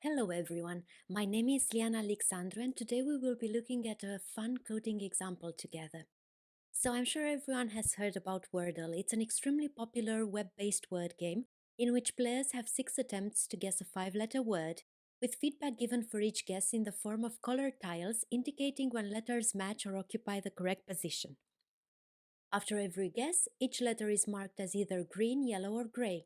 Hello everyone, my name is Liana Lixandru and today we will be looking at a fun coding example together. So I'm sure everyone has heard about Wordle. It's an extremely popular web-based word game in which players have 6 attempts to guess a 5-letter word, with feedback given for each guess in the form of colored tiles indicating when letters match or occupy the correct position. After every guess, each letter is marked as either green, yellow or gray.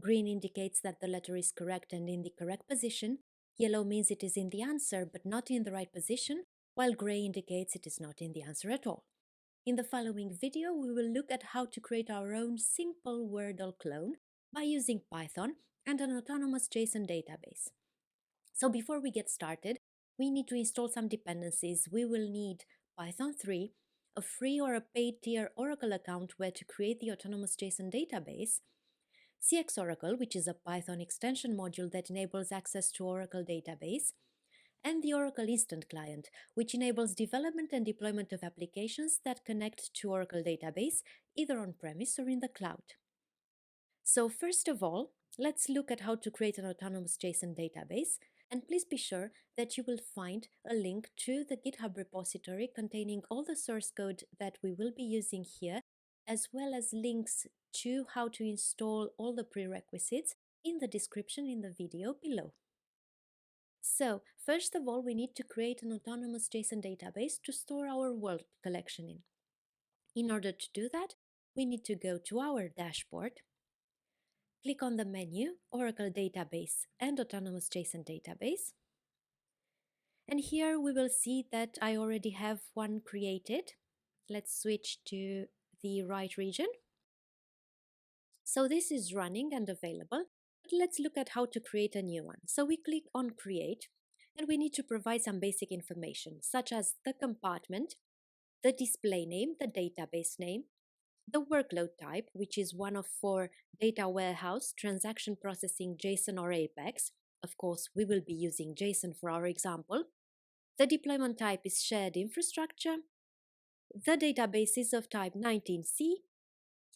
Green indicates that the letter is correct and in the correct position. Yellow means it is in the answer but not in the right position, while gray indicates it is not in the answer at all. In the following video, we will look at how to create our own simple Wordle clone by using Python and an autonomous Json database. So before we get started, we need to install some dependencies. We will need Python 3, a free or a paid tier Oracle account where to create the autonomous JSON database, CX Oracle, which is a Python extension module that enables access to Oracle database, and the Oracle Instant Client, which enables development and deployment of applications that connect to Oracle database, either on-premise or in the cloud. So first of all, let's look at how to create an autonomous JSON database, and please be sure that you will find a link to the GitHub repository containing all the source code that we will be using here, as well as links to how to install all the prerequisites in the description in the video below. So, first of all, we need to create an autonomous JSON database to store our world collection in. In order to do that, we need to go to our dashboard, click on the menu, Oracle Database and Autonomous JSON Database. And here we will see that I already have one created. Let's switch to the right region. So this is running and available. But let's look at how to create a new one. So we click on Create, and we need to provide some basic information, such as the compartment, the display name, the database name, the workload type, which is one of 4 data warehouse, transaction processing, JSON or Apex. Of course, we will be using JSON for our example. The deployment type is shared infrastructure. The database is of type 19C.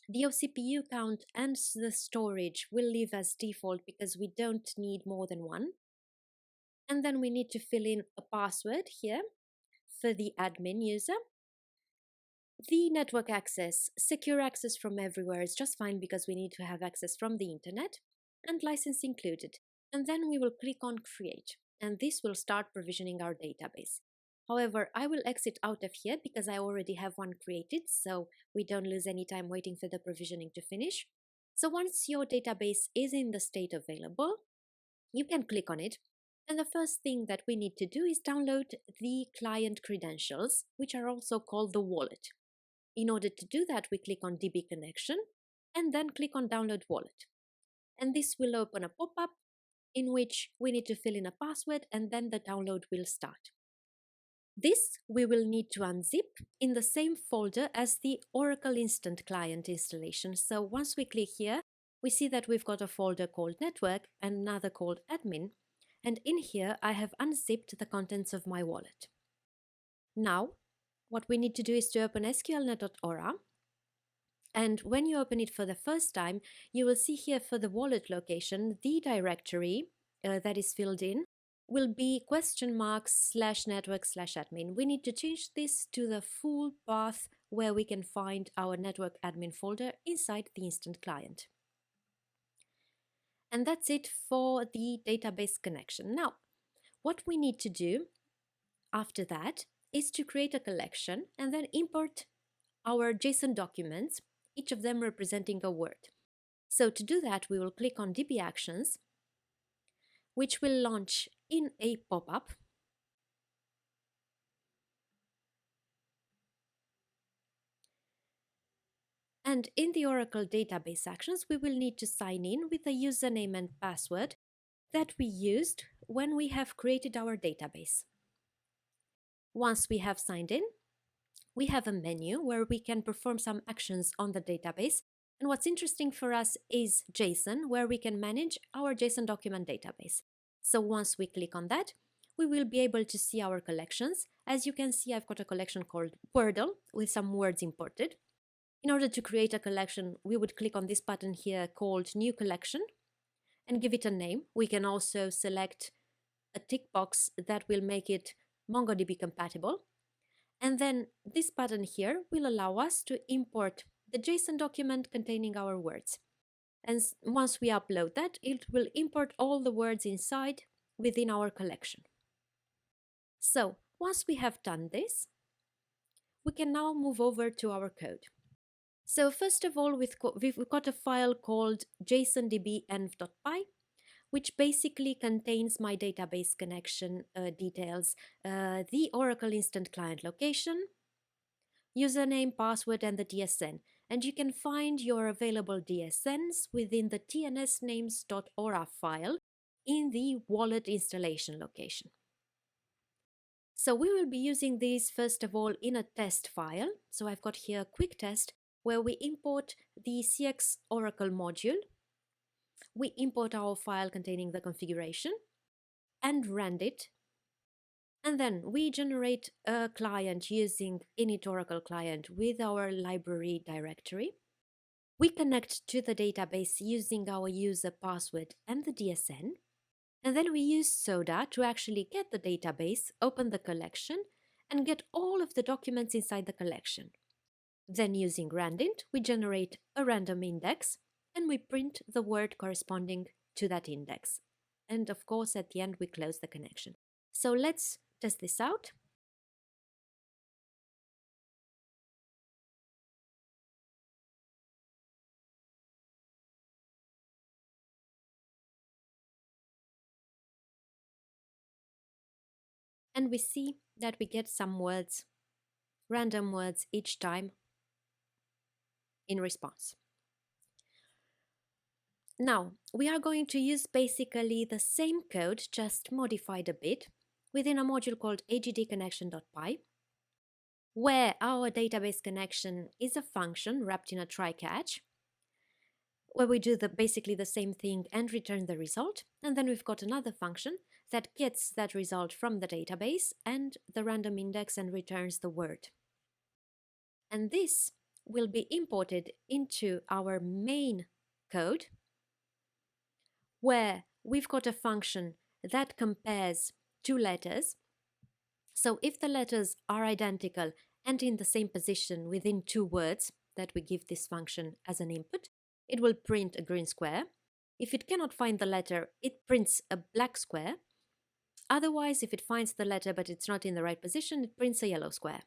The OCPU count and the storage will leave as default because we don't need more than one. And then we need to fill in a password here for the admin user. The network access, secure access from everywhere is just fine because we need to have access from the internet, and license included. And then we will click on Create, and this will start provisioning our database. However, I will exit out of here because I already have one created, so we don't lose any time waiting for the provisioning to finish. So once your database is in the state available, you can click on it. And the first thing that we need to do is download the client credentials, which are also called the wallet. In order to do that, we click on DB connection and then click on download wallet. And this will open a pop-up in which we need to fill in a password and then the download will start. This we will need to unzip in the same folder as the Oracle Instant Client installation. So once we click here, we see that we've got a folder called Network and another called Admin. And in here, I have unzipped the contents of my wallet. Now, what we need to do is to open sqlnet.ora. And when you open it for the first time, you will see here for the wallet location, the directory that is filled in will be !network/admin. We need to change this to the full path where we can find our network admin folder inside the instant client. And that's it for the database connection. Now, what we need to do after that is to create a collection and then import our JSON documents, each of them representing a word. So to do that, we will click on DB Actions, which will launch in a pop-up. And in the Oracle Database Actions, we will need to sign in with the username and password that we used when we have created our database. Once we have signed in, we have a menu where we can perform some actions on the database. And what's interesting for us is JSON, where we can manage our JSON document database. So once we click on that, we will be able to see our collections. As you can see, I've got a collection called Wordle with some words imported. In order to create a collection, we would click on this button here called New Collection and give it a name. We can also select a tick box that will make it MongoDB compatible. And then this button here will allow us to import the JSON document containing our words. And once we upload that, it will import all the words inside within our collection. So once we have done this, we can now move over to our code. So first of all, we've got a file called jsondbenv.py, which basically contains my database connection details, the Oracle Instant Client location, username, password, and the DSN. And you can find your available DSNs within the tnsnames.ora file in the wallet installation location. So we will be using these first of all in a test file. So I've got here a quick test where we import the CX Oracle module. We import our file containing the configuration and rend it. And then we generate a client using init Oracle client with our library directory. We connect to the database using our user password and the DSN. And then we use Soda to actually get the database, open the collection, and get all of the documents inside the collection. Then using randint, we generate a random index and we print the word corresponding to that index. And of course, at the end, we close the connection. So let's test this out. And we see that we get some words, random words each time in response. Now, we are going to use basically the same code, just modified a bit, within a module called agdconnection.py, where our database connection is a function wrapped in a try-catch, where we do basically the same thing and return the result. And then we've got another function that gets that result from the database and the random index and returns the word. And this will be imported into our main code, where we've got a function that compares two letters. So if the letters are identical and in the same position within two words that we give this function as an input, it will print a green square. If it cannot find the letter, it prints a black square. Otherwise, if it finds the letter but it's not in the right position, it prints a yellow square.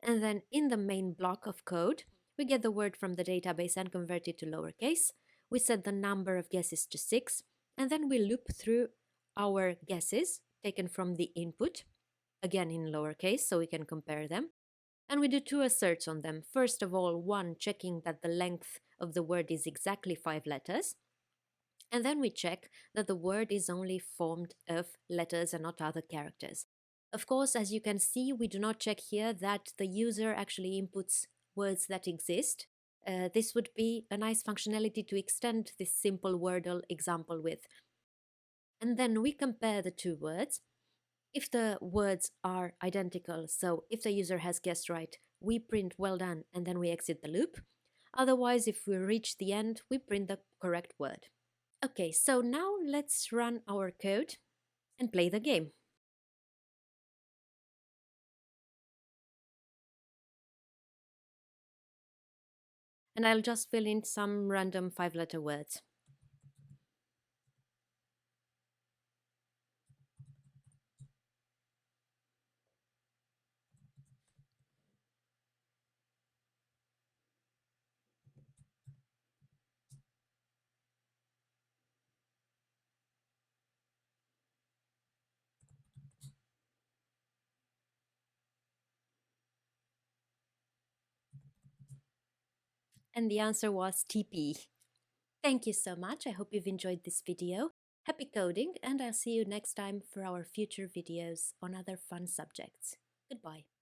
And then in the main block of code, we get the word from the database and convert it to lowercase. We set the number of guesses to 6, and then we loop through our guesses taken from the input, again in lowercase, so we can compare them. And we do two asserts on them. First of all, one checking that the length of the word is exactly 5 letters. And then we check that the word is only formed of letters and not other characters. Of course, as you can see, we do not check here that the user actually inputs words that exist. This would be a nice functionality to extend this simple Wordle example with. And then we compare the two words. If the words are identical, so if the user has guessed right, we print well done and then we exit the loop. Otherwise, if we reach the end, we print the correct word. Okay, so now let's run our code and play the game. And I'll just fill in some random 5-letter words. And the answer was TP. Thank you so much. I hope you've enjoyed this video. Happy coding, and I'll see you next time for our future videos on other fun subjects. Goodbye.